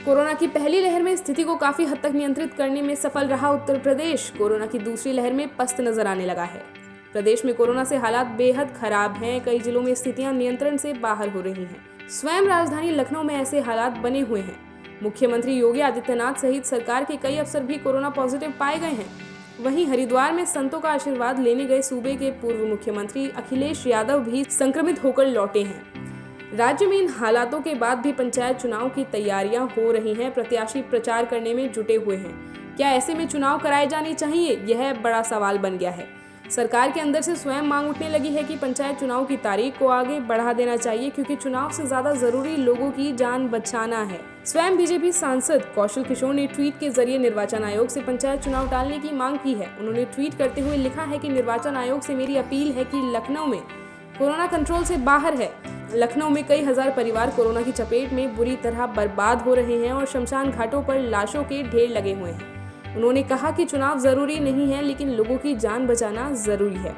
Corona की पहली लहर में स्थिति को काफी हद तक नियंत्रित करने में सफल रहा उत्तर प्रदेश कोरोना की दूसरी लहर में पस्त नजर आने लगा है। प्रदेश में कोरोना से हालात बेहद खराब हैं। कई जिलों में स्थितियां नियंत्रण से बाहर हो रही हैं। स्वयं राजधानी लखनऊ में ऐसे हालात बने हुए हैं। मुख्यमंत्री योगी आदित्यनाथ सहित सरकार के कई अफसर भी कोरोना पॉजिटिव पाए गए हैं। वहीं हरिद्वार में संतों का आशीर्वाद लेने गए सूबे के पूर्व मुख्यमंत्री अखिलेश यादव भी संक्रमित होकर लौटे हैं। राज्य में इन हालातों के बाद भी पंचायत चुनाव की तैयारियां हो रही हैं। प्रत्याशी प्रचार करने में जुटे हुए हैं। क्या ऐसे में चुनाव कराए जाने चाहिए? यह बड़ा सवाल बन गया है। सरकार के अंदर से स्वयं मांग उठने लगी है कि पंचायत चुनाव की तारीख को आगे बढ़ा देना चाहिए, क्योंकि चुनाव से ज्यादा जरूरी लोगों की जान बचाना है। स्वयं बीजेपी सांसद कौशल किशोर ने ट्वीट के जरिए निर्वाचन आयोग से पंचायत चुनाव टालने की मांग की है। उन्होंने ट्वीट करते हुए लिखा है कि निर्वाचन आयोग से मेरी अपील है कि लखनऊ में कोरोना कंट्रोल से बाहर है। लखनऊ में कई हजार परिवार कोरोना की चपेट में बुरी तरह बर्बाद हो रहे हैं और शमशान घाटों पर लाशों के ढेर लगे हुए हैं। उन्होंने कहा कि चुनाव जरूरी नहीं है, लेकिन लोगों की जान बचाना जरूरी है।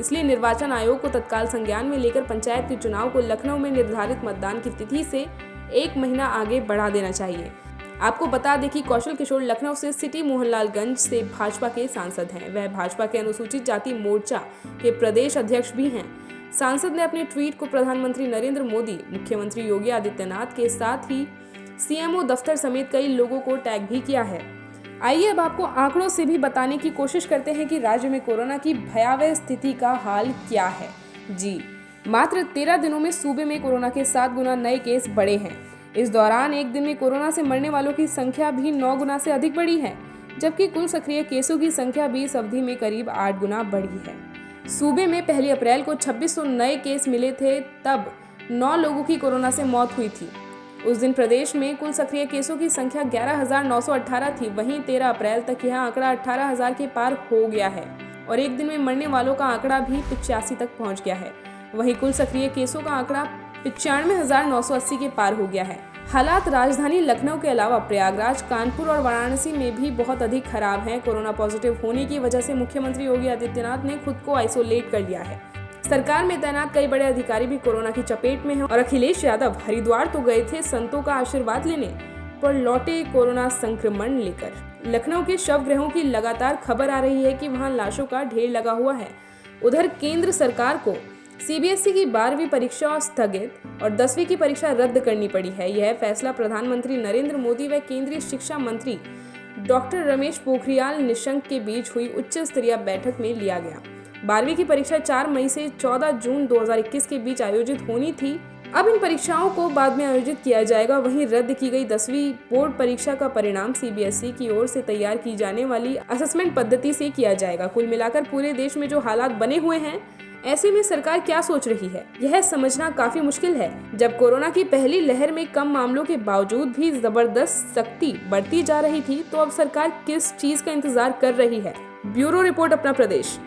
इसलिए निर्वाचन आयोग को तत्काल संज्ञान में लेकर पंचायत के चुनाव को लखनऊ में निर्धारित मतदान की तिथि से 1 महीना आगे बढ़ा देना चाहिए। आपको बता दें कि कौशल किशोर लखनऊ से सिटी मोहनलालगंज से भाजपा के सांसद हैं। वह भाजपा के अनुसूचित जाति मोर्चा के प्रदेश अध्यक्ष भी हैं। सांसद ने अपने ट्वीट को प्रधानमंत्री नरेंद्र मोदी, मुख्यमंत्री योगी आदित्यनाथ के साथ ही सीएमओ दफ्तर समेत कई लोगों को टैग भी किया है। आइए अब आपको आंकड़ों से भी बताने की कोशिश करते हैं कि राज्य में कोरोना की भयावह स्थिति का हाल क्या है। जी, मात्र 13 दिनों में सूबे में कोरोना के 7 गुना नए केस बढ़े हैं। इस दौरान एक दिन में कोरोना से मरने वालों की संख्या भी 9 गुना से अधिक बढ़ी है, जबकि कुल सक्रिय केसों की संख्या भी इस अवधि में करीब 8 गुना बढ़ी है। सूबे में 1 अप्रैल को 2600 नए केस मिले थे, तब 9 लोगों की कोरोना से मौत हुई थी। उस दिन प्रदेश में कुल सक्रिय केसों की संख्या 11,918 थी। वहीं 13 अप्रैल तक यह आंकड़ा 18,000 के पार हो गया है और एक दिन में मरने वालों का आंकड़ा भी 85 तक पहुंच गया है। वहीं कुल सक्रिय केसों का आंकड़ा 95,980 के पार हो गया है। हालात राजधानी लखनऊ के अलावा प्रयागराज, कानपुर और वाराणसी में भी बहुत अधिक खराब हैं। कोरोना पॉजिटिव होने की वजह से मुख्यमंत्री योगी आदित्यनाथ ने खुद को आइसोलेट कर लिया है। सरकार में तैनात कई बड़े अधिकारी भी कोरोना की चपेट में हैं और अखिलेश यादव हरिद्वार तो गए थे संतों का आशीर्वाद लेने, पर लौटे कोरोना संक्रमण लेकर। लखनऊ के शवगृहों की लगातार खबर आ रही है कि वहां लाशों का ढेर लगा हुआ है। उधर केंद्र सरकार को सीबीएसई की 12वीं परीक्षा स्थगित और 10वीं की परीक्षा रद्द करनी पड़ी है। यह फैसला प्रधानमंत्री नरेंद्र मोदी व केंद्रीय शिक्षा मंत्री डॉक्टर रमेश पोखरियाल निशंक के बीच हुई उच्च स्तरीय बैठक में लिया गया। 12वीं की परीक्षा 4 मई से 14 जून 2021 के बीच आयोजित होनी थी। अब इन परीक्षाओं को बाद में आयोजित किया जाएगा। वहीं रद्द की गई 10वीं बोर्ड परीक्षा का परिणाम सीबीएसई की ओर से तैयार की जाने वाली असेसमेंट पद्धति से किया जाएगा। कुल मिलाकर पूरे देश में जो हालात बने हुए हैं, ऐसे में सरकार क्या सोच रही है, यह समझना काफी मुश्किल है। जब कोरोना की पहली लहर में कम मामलों के बावजूद भी जबरदस्त सख्ती बढ़ती जा रही थी, तो अब सरकार किस चीज का इंतजार कर रही है? ब्यूरो रिपोर्ट, अपना प्रदेश।